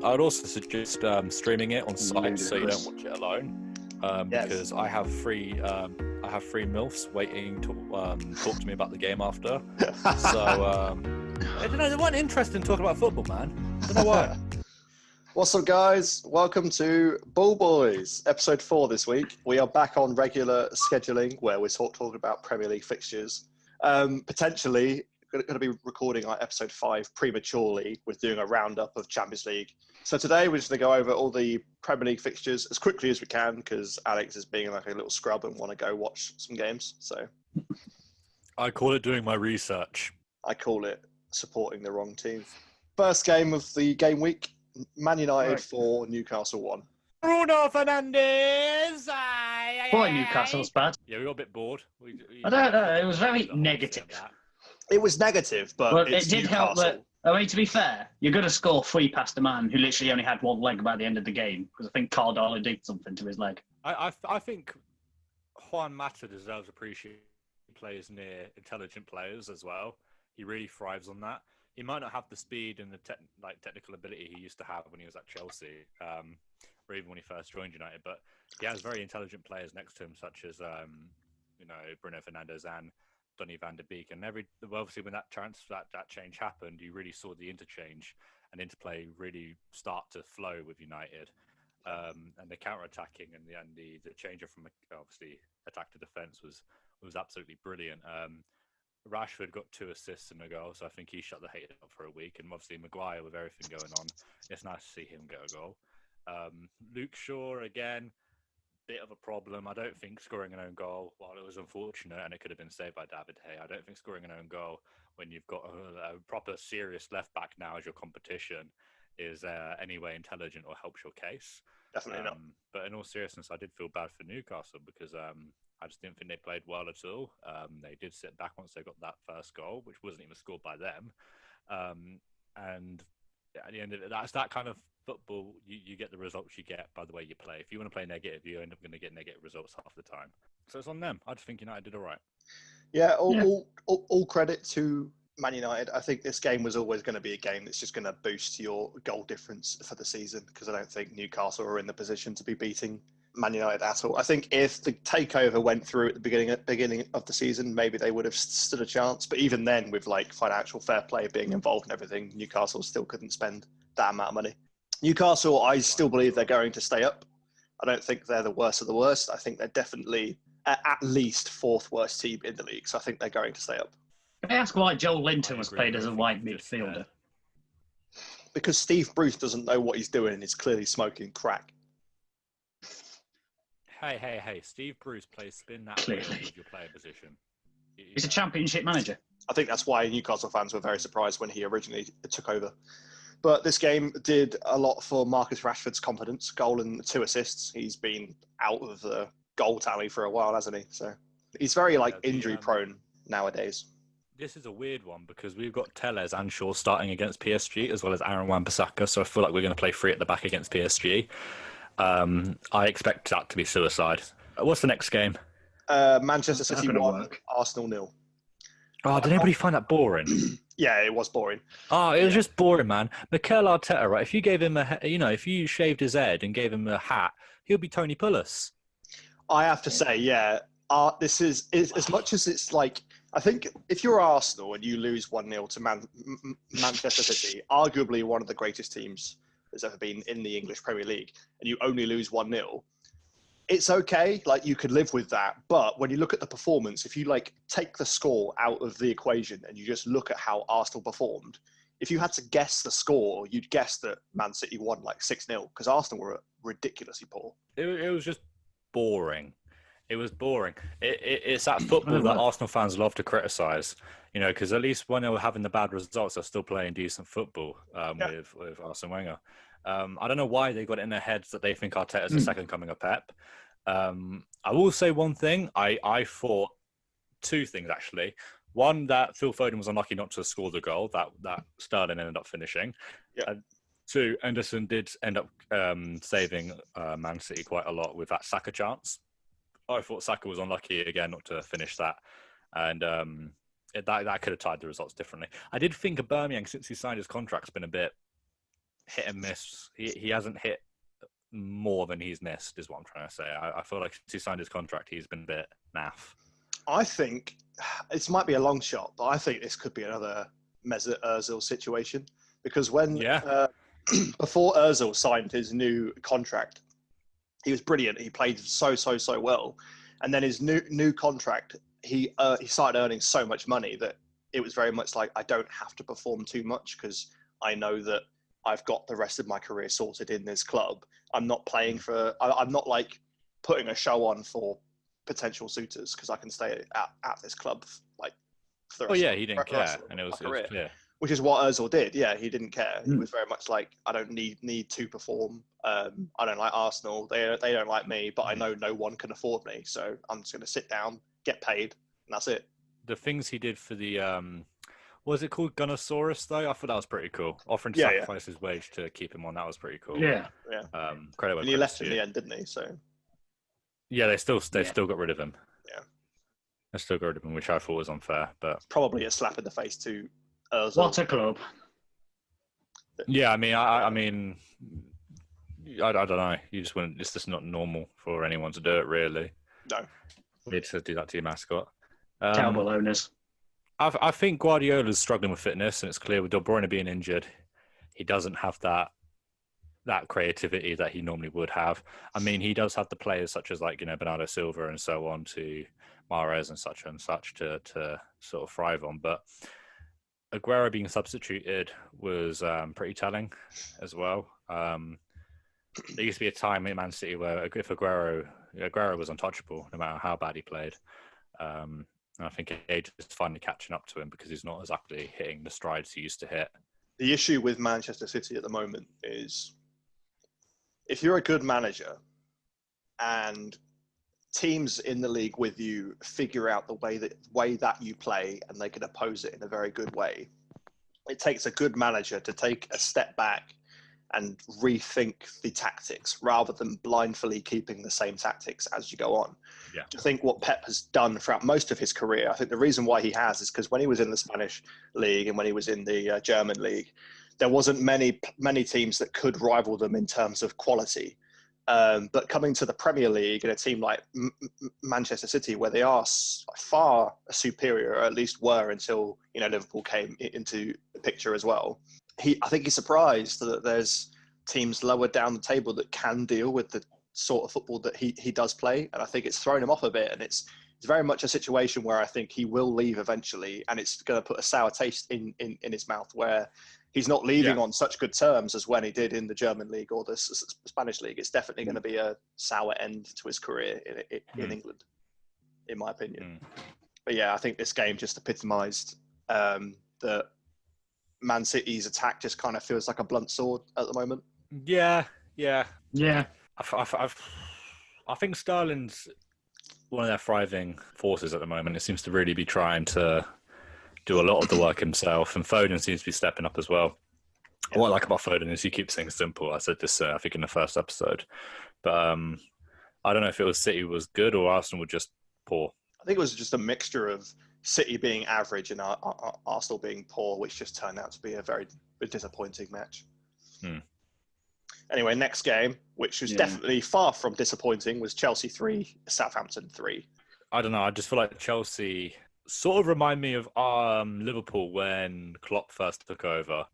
I'd also suggest streaming it on site so you don't watch it alone, because I have three milfs waiting to talk to me about the game after. So I don't know, they weren't interested in talking about football, man. I don't know why. What's up, guys? Welcome to Bull Boys, episode 4 this week. We are back on regular scheduling where we're talking about Premier League fixtures. Potentially going to be recording our episode 5 prematurely with doing a roundup of Champions League. So today we're just going to go over all the Premier League fixtures as quickly as we can because Alex is being like a little scrub and want to go watch some games. So I call it doing my research. I call it supporting the wrong team. First game of the game week, Man United 4, Newcastle 1. Bruno Fernandes! Boy, Newcastle's bad. Yeah, we got a bit bored. I don't know, it was very negative. It was negative, but it did help that, I mean, to be fair, you're going to score 3 past a man who literally only had one leg by the end of the game, because I think Cardona did something to his leg. I think Juan Mata deserves appreciation. He plays near intelligent players as well. He really thrives on that. He might not have the speed and the technical ability he used to have when he was at Chelsea, or even when he first joined United, but he has very intelligent players next to him, such as Bruno Fernandes and Donny van de Beek. And obviously when that change happened, you really saw the interchange and interplay really start to flow with United, and the counter-attacking and the changer from obviously attack to defence was absolutely brilliant. Rashford got 2 assists and a goal, so I think he shut the hate up for a week. And obviously Maguire, with everything going on, it's nice to see him get a goal. Luke Shaw, again, bit of a problem. I don't think scoring an own goal, while it was unfortunate and it could have been saved by David Hay, I don't think scoring an own goal when you've got a proper serious left-back now as your competition is any way intelligent or helps your case. Definitely not. But in all seriousness, I did feel bad for Newcastle because I just didn't think they played well at all. They did sit back once they got that first goal, which wasn't even scored by them. And at the end of it, that's that kind of football. You get the results you get by the way you play. If you want to play negative, you end up going to get negative results half the time. So it's on them. I just think United did all right. Yeah, all credit to Man United. I think this game was always going to be a game that's just going to boost your goal difference for the season because I don't think Newcastle are in the position to be beating Man United at all. I think if the takeover went through at the beginning of the season, maybe they would have stood a chance. But even then, with like financial fair play being involved and everything, Newcastle still couldn't spend that amount of money. Newcastle, I still believe they're going to stay up. I don't think they're the worst of the worst. I think they're definitely at least 4th worst team in the league. So I think they're going to stay up. Can I ask why Joe Linton was played as a wide midfielder? Because Steve Bruce doesn't know what he's doing and is clearly smoking crack. Hey, Steve Bruce plays spin that Clearly with your player position. He's a championship manager. I think that's why Newcastle fans were very surprised when he originally took over. But this game did a lot for Marcus Rashford's confidence. Goal and 2 assists. He's been out of the goal tally for a while, hasn't he? So he's very injury prone nowadays. This is a weird one because we've got Telles and Shaw starting against PSG as well as Aaron Wan-Bissaka. So I feel like we're going to play 3 at the back against PSG. I expect that to be suicide. What's the next game? Manchester City 1, Arsenal 0. Oh, did anybody find that boring? Yeah, it was boring. Oh, it was just boring, man. Mikel Arteta, right? If you gave him if you shaved his head and gave him a hat, he'll be Tony Pulis. I have to say, yeah, this is as much as it's like, I think if you're Arsenal and you lose 1-0 to Manchester City, arguably one of the greatest teams that's ever been in the English Premier League, and you only lose 1-0, it's okay. Like, you could live with that. But when you look at the performance, if you take the score out of the equation and you just look at how Arsenal performed, if you had to guess the score, you'd guess that Man City won 6-0 because Arsenal were ridiculously poor. It was just boring. It was boring. It's that football that Arsenal fans love to criticise, because at least when they were having the bad results, they're still playing decent football with Arsene Wenger. I don't know why they got it in their heads that they think Arteta's the second coming of Pep. I will say one thing. I thought 2 things, actually. One, that Phil Foden was unlucky not to score the goal that Sterling ended up finishing. Yeah. 2, Anderson did end up saving Man City quite a lot with that Saka chance. I thought Saka was unlucky again not to finish that. And that could have tied the results differently. I did think Aubameyang, since he signed his contract, has been a bit hit and miss. He hasn't hit more than he's missed, is what I'm trying to say. I feel like since he signed his contract, he's been a bit naff. I think this might be a long shot, but I think this could be another Mesut Ozil situation, because when before Ozil signed his new contract, he was brilliant. He played so well, and then his new contract, he started earning so much money that it was very much like, I don't have to perform too much because I know that I've got the rest of my career sorted in this club. I'm not playing for. I'm not like putting a show on for potential suitors because I can stay at this club like for the rest he didn't care, and it was clear. Which is what Ozil did. Yeah, he didn't care. He was very much like, I don't need to perform. I don't like Arsenal. They don't like me, but I know no one can afford me. So I'm just going to sit down, get paid, and that's it. The things he did for the what was it called, Gunnosaurus though? I thought that was pretty cool. Offering to sacrifice his wage to keep him on, that was pretty cool. Yeah. Credit. And he left in the end, didn't he? So. Yeah, they still got rid of him. Yeah. They still got rid of him, which I thought was unfair, but probably a slap in the face to Ozil. What a club. Yeah, I mean, I don't know. You just wouldn't. It's just not normal for anyone to do it, really. No. You need to do that to your mascot. Terrible owners. I think Guardiola's struggling with fitness, and it's clear with De Bruyne being injured, he doesn't have that creativity that he normally would have. I mean, he does have the players such as Bernardo Silva and so on, to Mahrez and such to sort of thrive on. But Aguero being substituted was pretty telling as well. There used to be a time in Man City where if Aguero was untouchable no matter how bad he played. And I think age is finally catching up to him because he's not exactly hitting the strides he used to hit. The issue with Manchester City at the moment is, if you're a good manager and teams in the league with you figure out the way that you play and they can oppose it in a very good way, it takes a good manager to take a step back and rethink the tactics rather than blindly keeping the same tactics as you go on. Yeah. I think what Pep has done throughout most of his career, I think the reason why he has is because when he was in the Spanish league and when he was in the German league, there wasn't many teams that could rival them in terms of quality. But coming to the Premier League and a team like Manchester City, where they are far superior, or at least were until Liverpool came into the picture as well. I think he's surprised that there's teams lower down the table that can deal with the sort of football that he does play, and I think it's thrown him off a bit. And it's very much a situation where I think he will leave eventually, and it's going to put a sour taste in his mouth where he's not leaving on such good terms as when he did in the German league or the Spanish league. It's definitely going to be a sour end to his career in England, in my opinion. But yeah, I think this game just epitomised that Man City's attack just kind of feels like a blunt sword at the moment. Yeah. I think Sterling's one of their thriving forces at the moment. It seems to really be trying to do a lot of the work himself, and Foden seems to be stepping up as well. Yeah. What I like about Foden is he keeps things simple. I said this, I think, in the first episode. But I don't know if it was City was good or Arsenal were just poor. I think it was just a mixture of City being average and Arsenal being poor, which just turned out to be a very disappointing match. Anyway, next game, which was definitely far from disappointing, was Chelsea 3, Southampton 3. I don't know. I just feel like Chelsea sort of remind me of Liverpool when Klopp first took over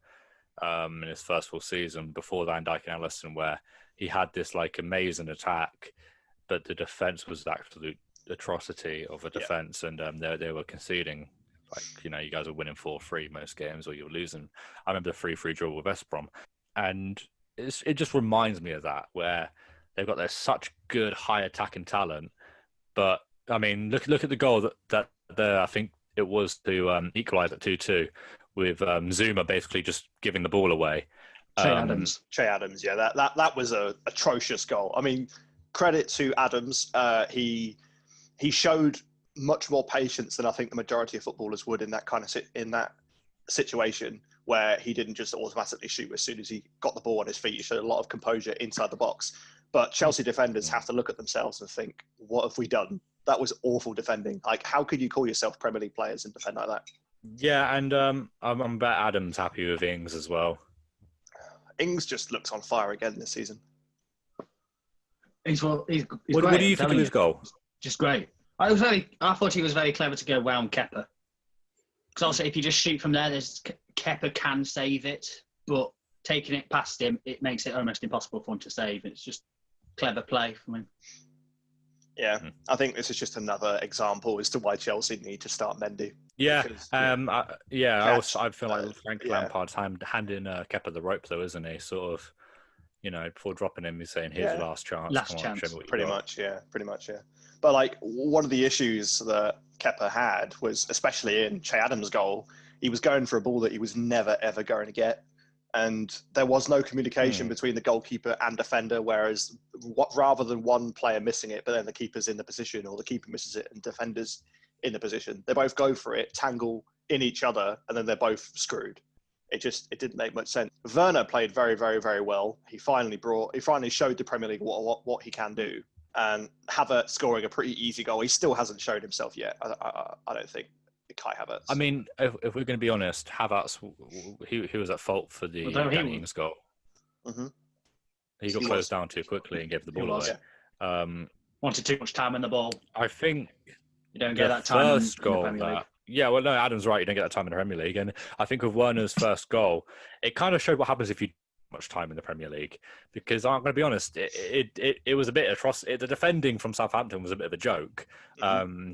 in his first full season before Van Dijk and Alisson, where he had this amazing attack, but the defence was absolute atrocity of a defence, and they were conceding. You guys are winning 4-3 most games, or you're losing. I remember the 3-3 draw with West Brom, and it just reminds me of that, where they've got their such good high attacking talent, but I mean, look at the goal that I think it was to equalise at 2-2, with Zuma basically just giving the ball away. Che Adams, yeah, that was a atrocious goal. I mean, credit to Adams, he showed much more patience than I think the majority of footballers would in that situation, where he didn't just automatically shoot as soon as he got the ball on his feet. He showed a lot of composure inside the box. But Chelsea defenders have to look at themselves and think, what have we done? That was awful defending. How could you call yourself Premier League players and defend like that? Yeah, and I'm bet Adam's happy with Ings as well. Ings just looks on fire again this season. He's What great, do you think of his goal? Just great. I thought he was very clever to go round Kepa. Because also, if you just shoot from there, Kepa can save it, but taking it past him, it makes it almost impossible for him to save. It's just clever play from him. Yeah, I think this is just another example as to why Chelsea need to start Mendy. Yeah, Because, I feel like Frank Lampard's handing Kepa the rope, though, isn't he? Sort of, before dropping him, he's saying, "Here's your last chance. Show me what you pretty got." much, yeah. But like one of the issues that Kepa had was, especially in Che Adams' goal, he was going for a ball that he was never ever going to get, and there was no communication between the goalkeeper and defender. Whereas, rather than one player missing it, but then the keeper's in the position, or the keeper misses it and defenders in the position, they both go for it, tangle in each other, and then they're both screwed. It didn't make much sense. Werner played very, very, very well. He finally showed the Premier League what he can do. And Havertz scoring a pretty easy goal. He still hasn't showed himself yet. I don't think, Kai Havertz. I mean, if we're going to be honest, Havertz, he was at fault for the Danny Ings goal. Mm-hmm. He got closed down too quickly and gave the ball away. Yeah. Wanted too much time in the ball. I think you don't get that time first goal. Yeah, well, no, Adam's right. You don't get that time in the Premier League. And I think with Werner's first goal, it kind of showed what happens if you much time in the Premier League, because I'm going to be honest, it was a bit atrocious. The defending from Southampton was a bit of a joke.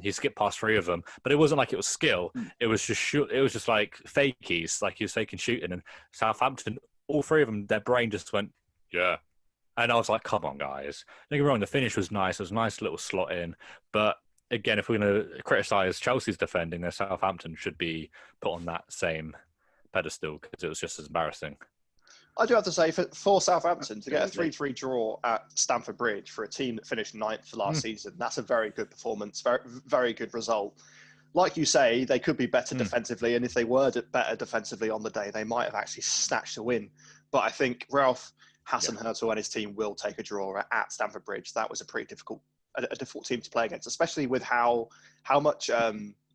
He skipped past 3 of them, but it wasn't like it was skill. It was just like fakies, like he was faking shooting. And Southampton, all 3 of them, their brain just went, yeah. And I was like, come on, guys. Don't get me wrong, the finish was nice. It was a nice little slot in. But again, if we're going to criticise Chelsea's defending, then Southampton should be put on that same pedestal, because it was just as embarrassing. I do have to say, for Southampton to get a 3-3 draw at Stamford Bridge for a team that finished 9th last season, that's a very good performance, very, very good result. Like you say, they could be better defensively, and if they were better defensively on the day, they might have actually snatched a win. But I think Ralph Hasenhüttl and his team will take a draw at Stamford Bridge. That was a pretty difficult team to play against, especially with how much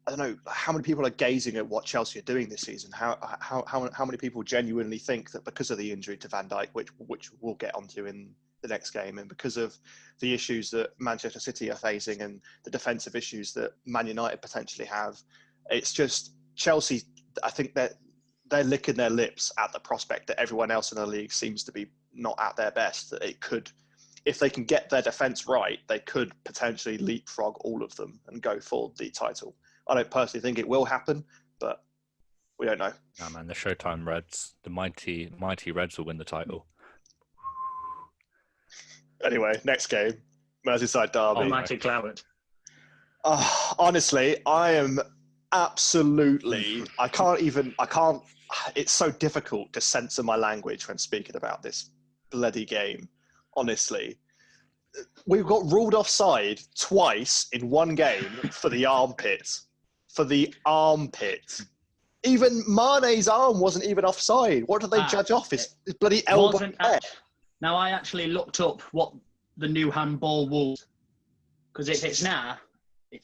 I don't know how many people are gazing at what Chelsea are doing this season. How many people genuinely think that because of the injury to Van Dijk, which we'll get onto in the next game, and because of the issues that Manchester City are facing and the defensive issues that Man United potentially have, it's just Chelsea. I think that they're licking their lips at the prospect that everyone else in the league seems to be not at their best. That it could, if they can get their defence right, they could potentially leapfrog all of them and go for the title. I don't personally think it will happen, but we don't know. Nah, man, the Showtime Reds, the mighty Reds will win the title. Anyway, next game, Merseyside Derby. Almighty Cloud. Honestly, I am absolutely. I can't. It's so difficult to censor my language when speaking about this bloody game. Honestly. We got ruled offside twice in one game for the armpit. Even Mane's arm wasn't even offside. What did they judge off? His bloody elbow. Now, I actually looked up what the new handball was. Because if it's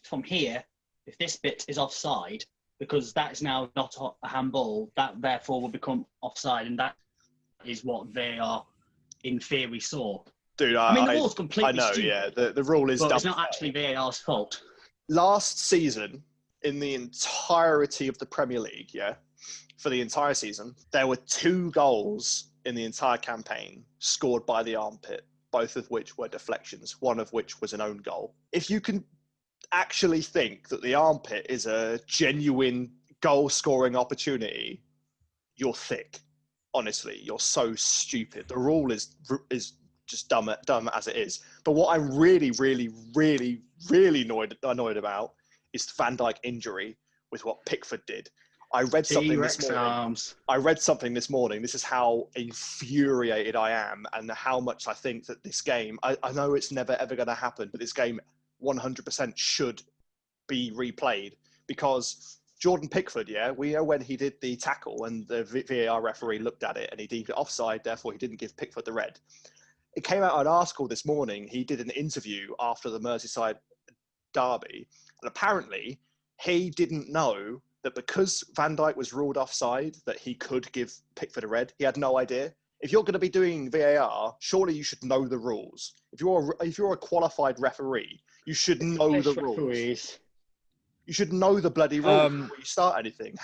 from here, if this bit is offside, because that is now not a handball, that therefore will become offside. And that is what they are, in theory, saw. Dude, I mean, the rule is completely stupid. Yeah. The rule is dumb. It's not actually VAR's fault. Last season, in the entirety of the Premier League, for the entire season, there were 2 goals in the entire campaign scored by the armpit, both of which were deflections, one of which was an own goal. If you can actually think that the armpit is a genuine goal-scoring opportunity, you're thick. Honestly, you're so stupid. The rule is just dumb as it is. But what I'm really, really, really, really annoyed about is the Van Dijk injury with what Pickford did. I read something this morning. This is how infuriated I am, and how much I think that this game, I know it's never ever going to happen, but this game 100% should be replayed, because Jordan Pickford, we know when he did the tackle and the VAR referee looked at it and he deemed it offside, therefore he didn't give Pickford the red. It came out in an article this morning. He did an interview after the Merseyside Derby, and apparently he didn't know that because Van Dijk was ruled offside that he could give Pickford a red. He had no idea. if you're going to be doing VAR, surely you should know the rules. If you're a qualified referee, you should know the rules. You should know the bloody rules before you start anything.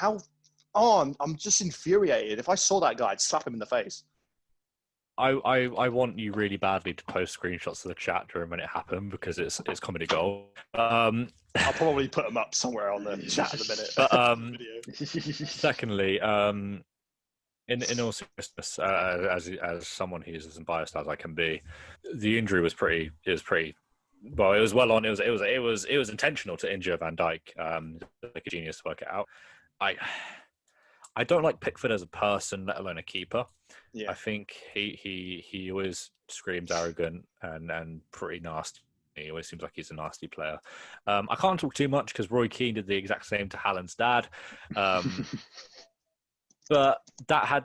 I'm just infuriated. If I saw that guy, I'd slap him in the face. I want you really badly to post screenshots of the chat during when it happened because it's comedy gold. I'll probably put them up somewhere on the chat in a minute. But secondly, in all seriousness, as someone who's as unbiased as I can be, the injury was pretty. Well, it was well on. It was intentional to injure Van Dijk. Like a genius to work it out. I don't like Pickford as a person, let alone a keeper. Yeah. I think he always screams arrogant and pretty nasty. He always seems like he's a nasty player. I can't talk too much because Roy Keane did the exact same to Haaland's dad. But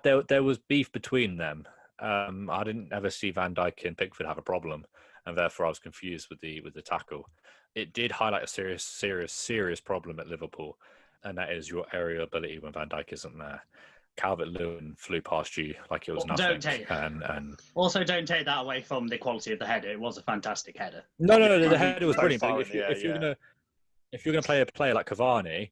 there was beef between them. I didn't ever see Van Dijk and Pickford have a problem, and therefore I was confused with the tackle. It did highlight a serious problem at Liverpool, and that is your aerial ability when Van Dijk isn't there. Calvert-Lewin flew past you like it was nothing. And also, don't take that away from the quality of the header. It was a fantastic header. No, the header was brilliant. If you're gonna play a player like Cavani,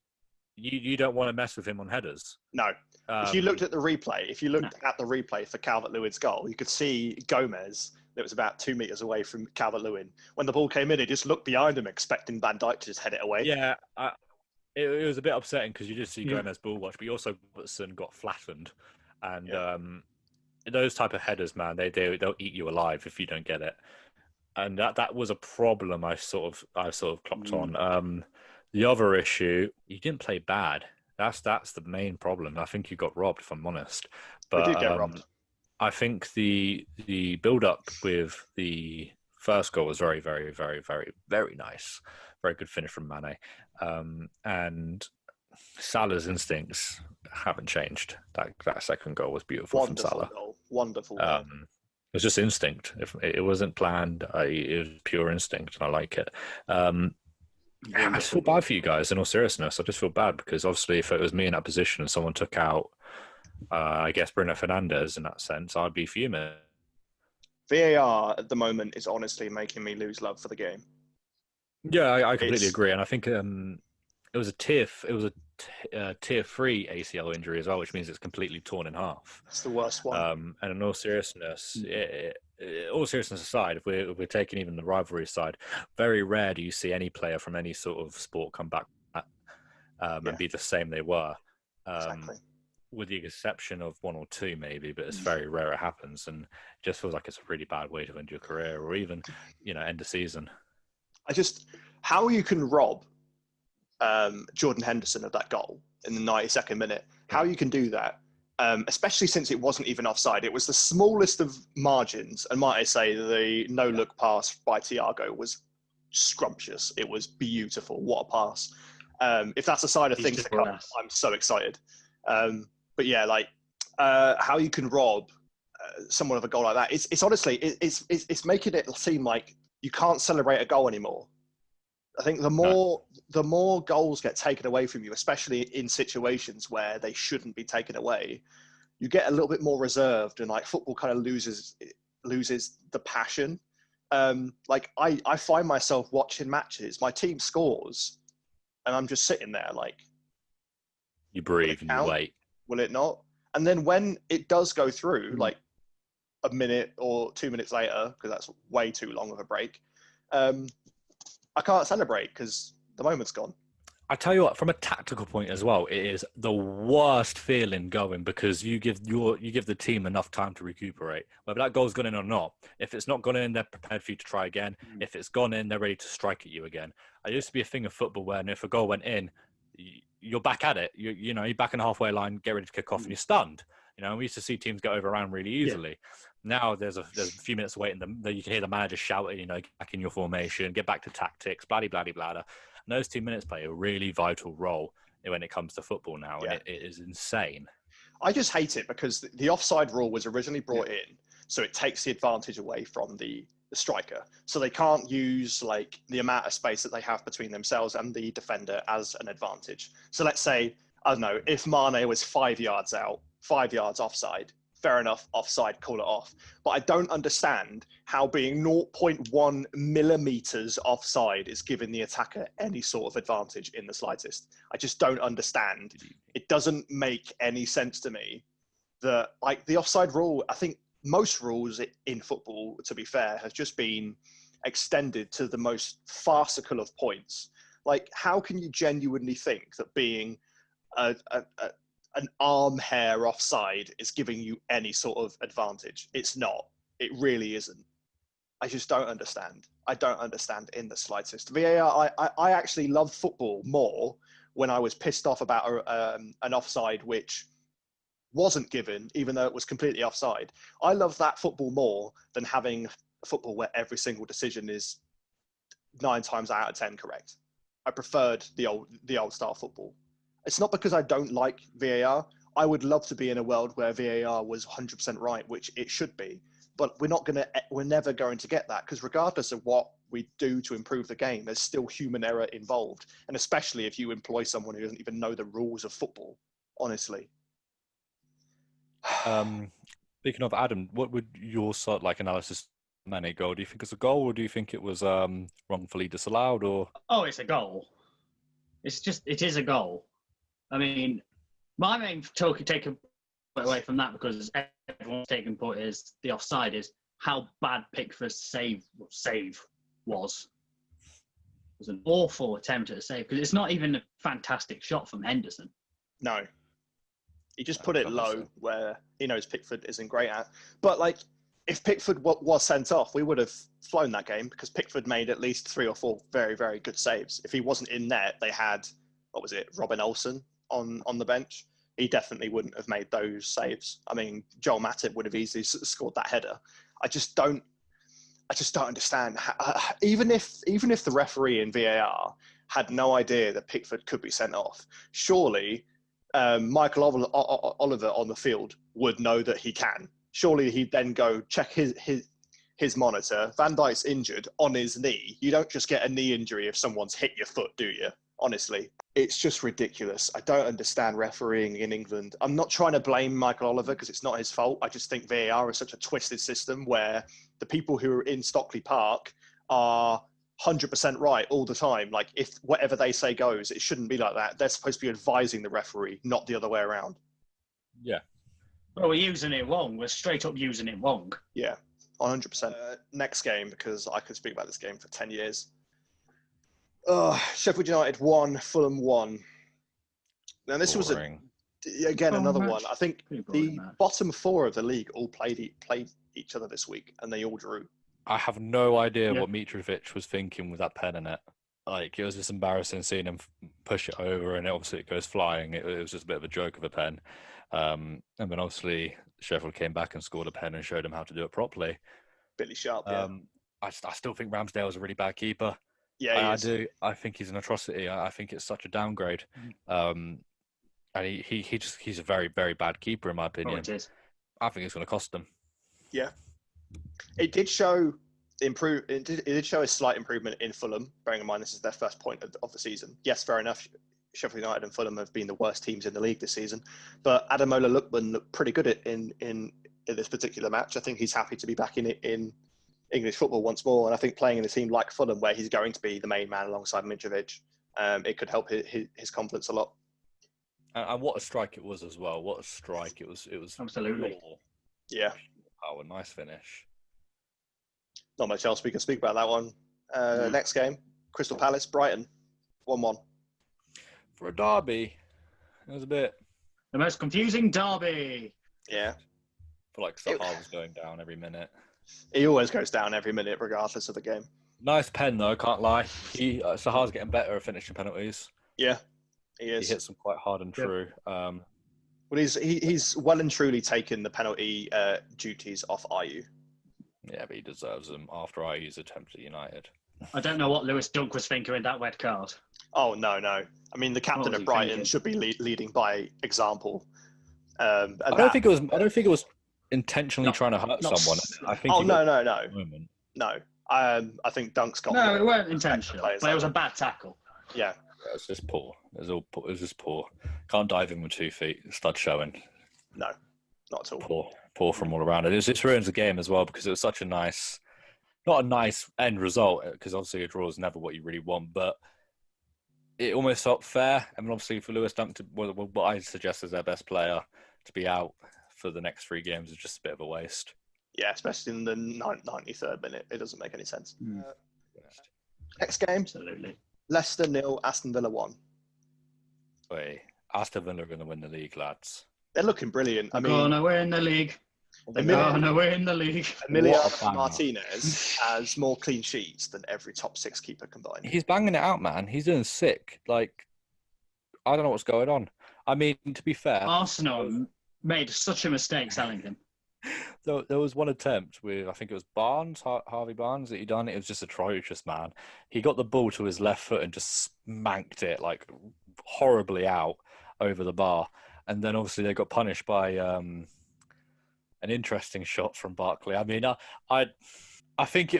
you don't want to mess with him on headers. No. If you looked at the replay, for Calvert-Lewin's goal, you could see Gomez that was about 2 meters away from Calvert-Lewin. When the ball came in, he just looked behind him, expecting Van Dijk to just head it away. Yeah, it was a bit upsetting because you did see Gomez ball watch, but you also got flattened, and those type of headers, man, they'll eat you alive if you don't get it, and that was a problem I sort of clocked on. The other issue, you didn't play bad. That's the main problem. I think you got robbed, if I'm honest. But we did get robbed. I think the build up with the first goal was very, very, very, very, very nice. Very good finish from Mane. And Salah's instincts haven't changed. That second goal was beautiful from Salah. Wonderful. It was just instinct. It wasn't planned. It was pure instinct, and I like it. I just feel bad for you guys, in all seriousness. I just feel bad because obviously if it was me in that position and someone took out, I guess, Bruno Fernandes in that sense, I'd be fuming. VAR at the moment is honestly making me lose love for the game. Yeah, I completely agree. And I think it was a tier 3 ACL injury as well, which means it's completely torn in half. It's the worst one. And in all seriousness, all seriousness aside, if we're taking even the rivalry aside, very rare do you see any player from any sort of sport come back and be the same they were. Exactly. With the exception of one or two maybe, but it's very rare it happens, and it just feels like it's a really bad way to end your career or even, end the season. How you can rob Jordan Henderson of that goal in the 92nd minute, how you can do that, especially since it wasn't even offside. It was the smallest of margins, and might I say the no-look pass by Thiago was scrumptious. It was beautiful. What a pass. If that's a side of things to come, I'm so excited. But yeah, how you can rob someone of a goal like that, it's honestly, it's making it seem like you can't celebrate a goal anymore. I think the more goals get taken away from you, especially in situations where they shouldn't be taken away, you get a little bit more reserved, and football kind of loses the passion. I find myself watching matches, my team scores, and I'm just sitting there you breathe and you wait. Will it not? And then when it does go through, a minute or 2 minutes later, because that's way too long of a break, I can't celebrate because the moment's gone. I tell you what, from a tactical point as well, it is the worst feeling going because you give the team enough time to recuperate. Whether that goal's gone in or not, if it's not gone in, they're prepared for you to try again. If it's gone in, they're ready to strike at you again. It used to be a thing of football where if a goal went in, you're back at it. You're back in the halfway line, get ready to kick off, and you're stunned. We used to see teams get overran really easily. Yeah. Now there's a few minutes waiting. You can hear the manager shouting, back in your formation, get back to tactics, blah, blah, blah, blah. And those 2 minutes play a really vital role when it comes to football now, and it is insane. I just hate it because the offside rule was originally brought in, so it takes the advantage away from the striker. So they can't use the amount of space that they have between themselves and the defender as an advantage. So let's say, I don't know, if Mane was 5 yards out, 5 yards offside, fair enough, offside, call it off. But I don't understand how being 0.1 millimeters offside is giving the attacker any sort of advantage in the slightest. I just don't understand. It doesn't make any sense to me that, like, the offside rule, I think most rules in football, to be fair, has just been extended to the most farcical of points. Like, how can you genuinely think that being an arm hair offside is giving you any sort of advantage? It's not. It really isn't. I just don't understand. I don't understand in the slightest. VAR, I actually love football more when I was pissed off about an offside which wasn't given, even though it was completely offside. I love that football more than having football where every single decision is 9 times out of 10 correct. I preferred the old style football. It's not because I don't like VAR. I would love to be in a world where VAR was 100% right, which it should be. But we're never going to get that, because regardless of what we do to improve the game, there's still human error involved. And especially if you employ someone who doesn't even know the rules of football, honestly. Speaking of Adam, what would your sort like analysis Mane goal? Do you think it's a goal, or do you think it was wrongfully disallowed? Or it's a goal. It is a goal. I mean, my main taking away from that, because everyone's taking point is the offside, is how bad Pickford's save was. It was an awful attempt at a save, because it's not even a fantastic shot from Henderson. No. He just put it low where he knows Pickford isn't great at. But, like, if Pickford was sent off, we would have flown that game, because Pickford made at least 3 or 4 very, very good saves. If he wasn't in net, they had, Robin Olsen on the bench. He definitely wouldn't have made those saves. I mean, Joel Matip would have easily scored that header. I just don't understand. Even if the referee in VAR had no idea that Pickford could be sent off, surely Michael Oliver on the field would know that he can. Surely he'd then go check his monitor. Van Dijk's injured on his knee. You don't just get a knee injury if someone's hit your foot, do you? Honestly, it's just ridiculous. I don't understand refereeing in England. I'm not trying to blame Michael Oliver, because it's not his fault. I just think VAR is such a twisted system where the people who are in Stockley Park are 100% right all the time. Like, if whatever they say goes, it shouldn't be like that. They're supposed to be advising the referee, not the other way around. Yeah. Well, we're using it wrong. We're straight up using it wrong. Yeah, 100%. Next game, because I could speak about this game for 10 years. Sheffield United 1, Fulham 1. Now, this was another match. one. I think the bottom 4 of the league all played each other this week, and they all drew. I have no idea what Mitrovic was thinking with that pen in it. Like, it was just embarrassing seeing him push it over, and obviously it goes flying. It was just a bit of a joke of a pen. And then obviously Sheffield came back and scored a pen and showed him how to do it properly. Billy Sharp, yeah. I still think Ramsdale's a really bad keeper. Yeah, I do. I think he's an atrocity. I think it's such a downgrade. And he's a very, very bad keeper, in my opinion. It is. I think it's going to cost them. Yeah. It did show It did show a slight improvement in Fulham, bearing in mind this is their first point of the season. Yes, fair enough. Sheffield United and Fulham have been the worst teams in the league this season, but Ademola Lookman looked pretty good in this particular match. I think he's happy to be back in English football once more, and I think playing in a team like Fulham, where he's going to be the main man alongside Mitrovic, it could help his confidence a lot. And what a strike it was as well. What a strike it was. It was absolutely. Yeah. Oh, a nice finish. Not much else we can speak about that one. Next game, Crystal Palace, Brighton, 1-1. For a derby, it was a bit... The most confusing derby. Yeah. I feel like Sahar was going down every minute. He always goes down every minute, regardless of the game. Nice pen, though, can't lie. Sahar's getting better at finishing penalties. Yeah, he is. He hits them quite hard and true. Well, he's well and truly taken the penalty duties off Ayew. Yeah, but he deserves them after Ayew's attempt at United. I don't know what Lewis Dunk was thinking with that red card. Oh, no. I mean, the captain of Brighton should be leading by example. I don't think it was intentionally trying to hurt someone. I think. Oh, no. I think Dunk's got. No, it weren't intentional. But it was a bad tackle. Yeah. It's just poor. It was just poor. Can't dive in with 2 feet. Stud showing. No, not at all. Poor. poor from all around. It just ruins the game as well because it was such a nice, not a nice end result because obviously a draw is never what you really want, but it almost felt fair. I mean, obviously for Lewis Dunk, what I suggest as their best player to be out for the next 3 games is just a bit of a waste. Yeah, especially in the 93rd minute. It doesn't make any sense. Mm. Next game, Absolutely. Leicester 0, Aston Villa 1. Wait, Aston Villa are going to win the league, lads. They're looking brilliant. I They're mean, gonna win the league. They're Emiliano- gonna win the league. Emiliano banger. Martinez has more clean sheets than every top 6 keeper combined. He's banging it out, man. He's doing sick. Like, I don't know what's going on. I mean, to be fair, Arsenal made such a mistake selling him. there was one attempt with, I think it was Barnes, Harvey Barnes, that he done. It was just atrocious, man. He got the ball to his left foot and just smacked it like horribly out over the bar. And then obviously they got punished by an interesting shot from Barkley. I mean, I think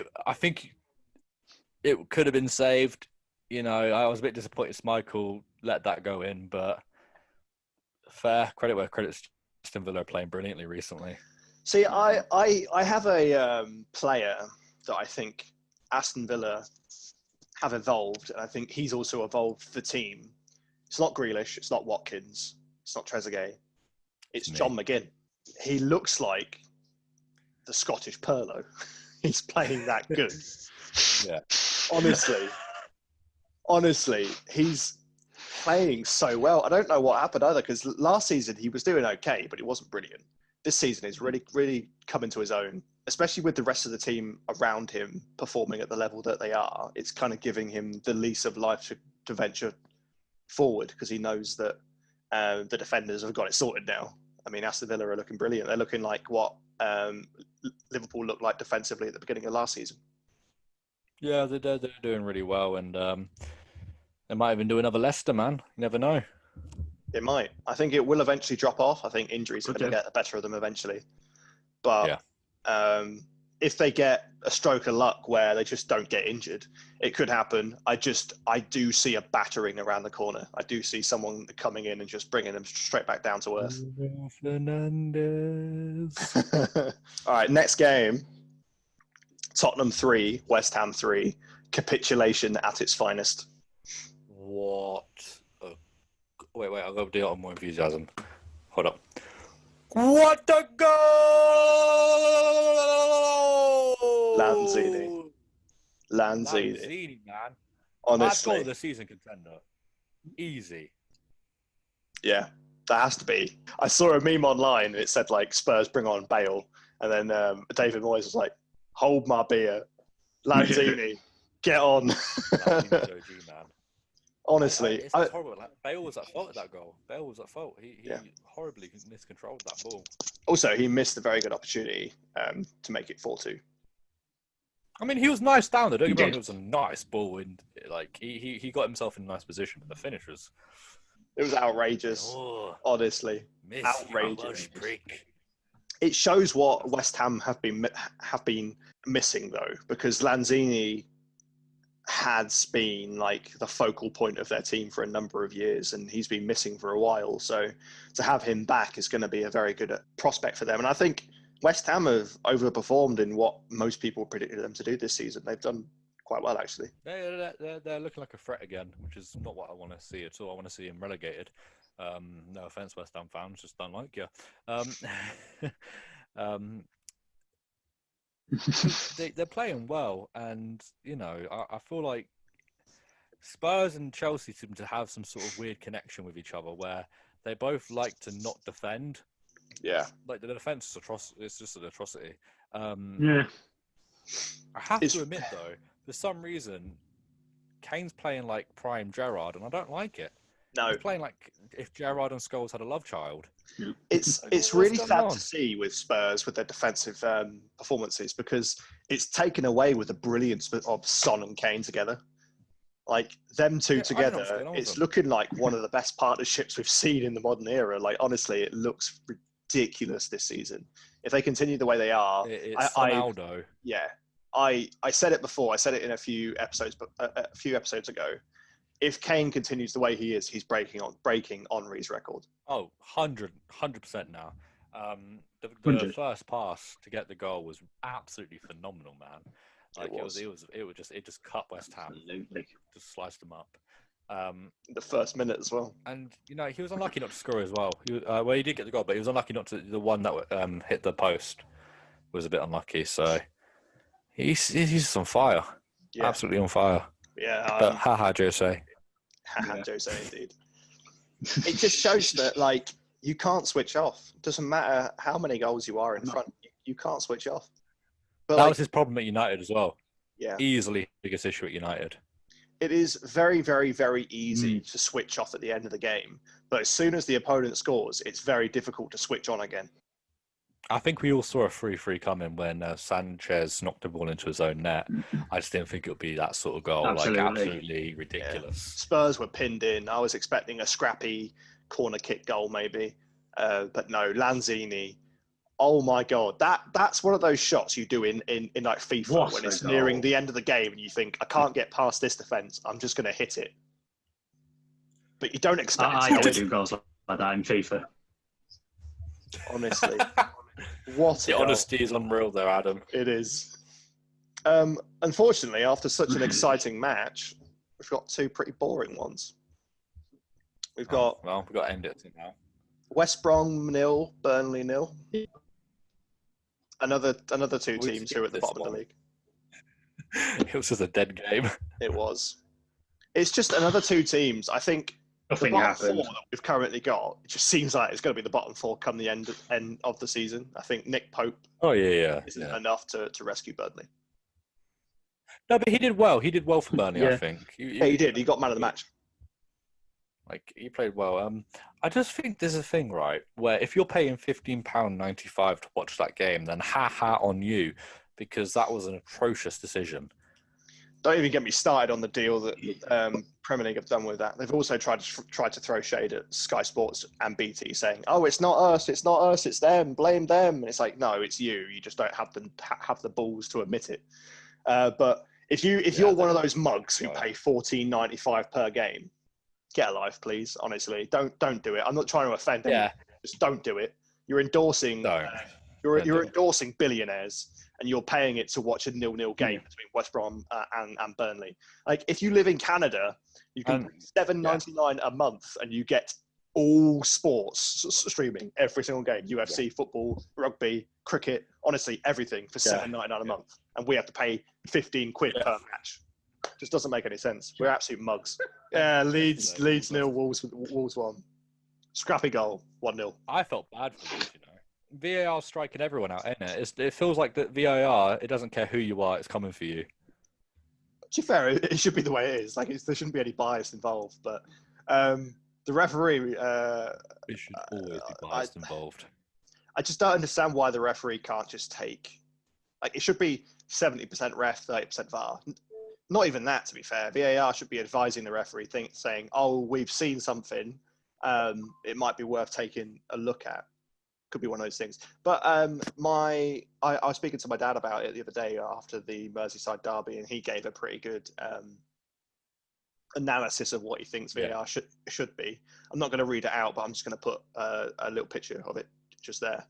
it could have been saved. You know, I was a bit disappointed Schmeichel let that go in, but fair credit where credit's due. Aston Villa are playing brilliantly recently. See, I have a player that I think Aston Villa have evolved, and I think he's also evolved the team. It's not Grealish, it's not Watkins, it's not Trezeguet, it's John McGinn. He looks like the Scottish Pirlo. He's playing that good. Yeah. Honestly, he's playing so well. I don't know what happened either, because last season he was doing okay, but it wasn't brilliant. This season he's really come into his own, especially with the rest of the team around him performing at the level that they are. It's kind of giving him the lease of life to venture forward, because he knows that the defenders have got it sorted now. I mean, Aston Villa are looking brilliant. They're looking like what Liverpool looked like defensively at the beginning of last season. Yeah, they're doing really well, and they might even do another Leicester, man. You never know. It might. I think it will eventually drop off. I think injuries are going to get the better of them eventually. But if they get a stroke of luck where they just don't get injured, it could happen. I do see a battering around the corner. I do see someone coming in and just bringing them straight back down to earth. Fernandez. All right, next game. Tottenham 3, West Ham 3. Capitulation at its finest. What? Wait, I'll go do it on more enthusiasm. Hold up. What a goal! Lanzini, man. Honestly. Last goal of the season contender. Easy. Yeah, that has to be. I saw a meme online and it said, like, Spurs bring on Bale. And then David Moyes was like, hold my beer. Lanzini, get on. Lanzini's OG, man. Honestly. It's horrible. Like, Bale was at fault at that goal. Bale was at fault. He horribly miscontrolled that ball. Also, he missed a very good opportunity to make it 4-2. I mean, he was nice down there. Don't get me wrong, it was a nice ball, and like he got himself in a nice position. But the finish was, it was outrageous. Honestly, outrageous. Prick. It shows what West Ham have been missing though, because Lanzini has been like the focal point of their team for a number of years, and he's been missing for a while. So to have him back is going to be a very good prospect for them. And I think West Ham have overperformed in what most people predicted them to do this season. They've done quite well, actually. They're looking like a threat again, which is not what I want to see at all. I want to see them relegated. No offense, West Ham fans, just don't like you. They're playing well, and you know, I feel like Spurs and Chelsea seem to have some sort of weird connection with each other, where they both like to not defend. Yeah, like the defense is it's just an atrocity. Yeah, I have to admit though, for some reason, Kane's playing like prime Gerrard, and I don't like it. No, he's playing like if Gerrard and Scholes had a love child. It's really sad to see with Spurs with their defensive performances, because it's taken away with the brilliance of Son and Kane together. Like them two together, it's looking like one of the best partnerships we've seen in the modern era. Like honestly, it looks ridiculous this season. If they continue the way they are, it's Ronaldo. I said it before. I said it in a few episodes ago. If Kane continues the way he is, he's breaking Henry's record. Oh, 100% now. The 100. first pass to get the goal was absolutely phenomenal, man. Like it just cut West Ham, Absolutely. just sliced them up. The first minute as well. And he was unlucky not to score as well. He did get the goal, but he was unlucky not to. The one that hit the post was a bit unlucky. So he's just on fire, absolutely on fire. Yeah, but haha, Jose. Haha, Jose, indeed. It just shows that like you can't switch off. It doesn't matter how many goals you are in front. You can't switch off. But that was his problem at United as well. Yeah, easily biggest issue at United. It is very, very, very easy to switch off at the end of the game. But as soon as the opponent scores, it's very difficult to switch on again. I think we all saw a 3-3 coming when Sanchez knocked the ball into his own net. I just didn't think it would be that sort of goal. Absolutely ridiculous. Yeah. Spurs were pinned in. I was expecting a scrappy corner kick goal maybe. But no, Lanzini. Oh my God. That's one of those shots you do in like FIFA when it's nearing the end of the game and you think, I can't get past this defence. I'm just going to hit it. But you don't expect I don't do goals like that in FIFA. Honestly. What the honesty is unreal there, Adam. It is. Unfortunately, after such an exciting match, we've got two pretty boring ones. We've got we've got to end it now. West Brom 0, Burnley 0. Another two teams who are at the bottom of the league. It was just a dead game. It was. It's just another two teams. I think the bottom four that we've currently got, it just seems like it's going to be the bottom four come the end of the season. I think Nick Pope isn't enough to rescue Burnley. No, but he did well. He did well for Burnley, I think. He did. He got man of the match. Like, he played well. I just think there's a thing, right, where if you're paying £15.95 to watch that game, then ha on you, because that was an atrocious decision. Don't even get me started on the deal that Premier League have done with that. They've also tried to throw shade at Sky Sports and BT, saying, "Oh, it's not us, it's them. Blame them." And it's like, no, it's you. You just don't have the balls to admit it. But if you're one of those mugs who pay $14.95 per game, get a life, please. Honestly, don't do it. I'm not trying to offend anyone. Just don't do it. You're endorsing. You're endorsing billionaires. And you're paying it to watch a 0-0 game between West Brom and Burnley. Like, if you live in Canada, you can pay $7.99 a month and you get all sports streaming, every single game. UFC, football, rugby, cricket, honestly, everything for $7.99 a month. And we have to pay 15 quid per match. Just doesn't make any sense. We're absolute mugs. Yeah, Leeds 0, Wolves 1. Scrappy goal, 1-0. I felt bad for Leeds, VAR striking everyone out, isn't it? It feels like that VAR, it doesn't care who you are, it's coming for you. To be fair, it should be the way it is. Like, there shouldn't be any bias involved. But the referee... it should always be biased involved. I just don't understand why the referee can't just take... Like, it should be 70% ref, 30% VAR. Not even that, to be fair. VAR should be advising the referee, saying, oh, we've seen something. It might be worth taking a look at. Could be one of those things. But I was speaking to my dad about it the other day after the Merseyside Derby, and he gave a pretty good analysis of what he thinks VAR should be. I'm not going to read it out, but I'm just going to put a little picture of it just there,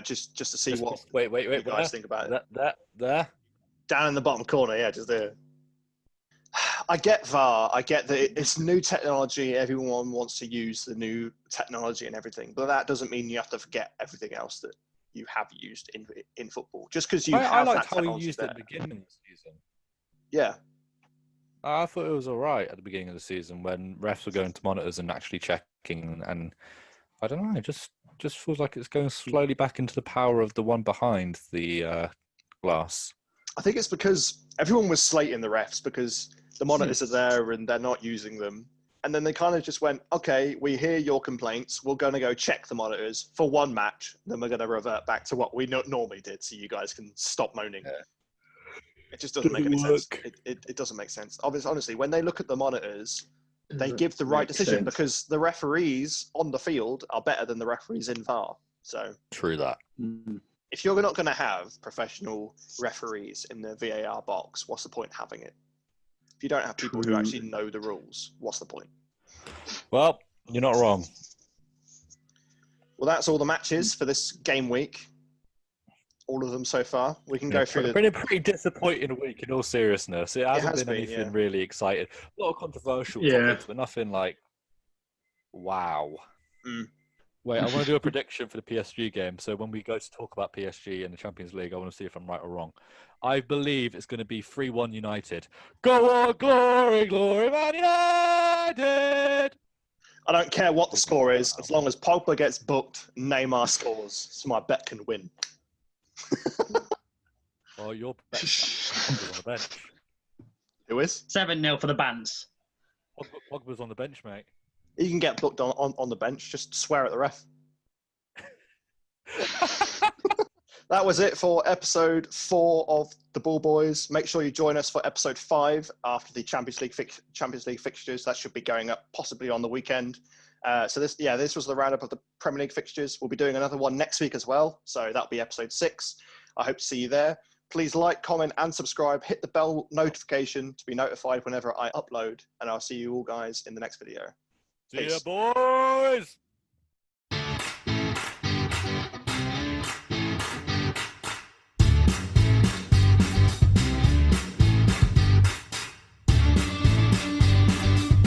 just to see what you guys think about it. There? Down in the bottom corner, just there. I get VAR. I get that it's new technology. Everyone wants to use the new technology and everything, but that doesn't mean you have to forget everything else that you have used in football. Just because I liked how he used it at the beginning of the season. Yeah, I thought it was all right at the beginning of the season when refs were going to monitors and actually checking. And I don't know, it just feels like it's going slowly back into the power of the one behind the glass. I think it's because everyone was slating the refs because the monitors are there and they're not using them. And then they kind of just went, okay, we hear your complaints. We're going to go check the monitors for one match. Then we're going to revert back to what we normally did so you guys can stop moaning. Yeah. It just doesn't make any sense. It doesn't make sense. Honestly, when they look at the monitors, they give the right decision because the referees on the field are better than the referees in VAR. So true that. If you're not going to have professional referees in the VAR box, what's the point in having it? If you don't have people who actually know the rules, what's the point? Well, you're not wrong. Well, that's all the matches for this game week. All of them so far. We can go through Been a pretty disappointing week in all seriousness. It hasn't has been been, anything yeah. really exciting. A lot of controversial Yeah. topics, but nothing like, wow. Mm. Wait, I want to do a prediction for the PSG game. So when we go to talk about PSG and the Champions League, I want to see if I'm right or wrong. I believe it's going to be 3-1 United. Go on, glory, glory, Man United! I don't care what the score is, as long as Pogba gets booked, Neymar scores, so my bet can win. Oh, your bet Pogba's on the bench. Who is? 7-0 for the Bants. Pogba's on the bench, mate. You can get booked on the bench. Just swear at the ref. That was it for episode 4 of the Ball Boys. Make sure you join us for episode 5 after the Champions League fixtures. That should be going up possibly on the weekend. So this was the roundup of the Premier League fixtures. We'll be doing another one next week as well. So that'll be episode 6. I hope to see you there. Please like, comment, and subscribe. Hit the bell notification to be notified whenever I upload. And I'll see you all guys in the next video. See ya, boys!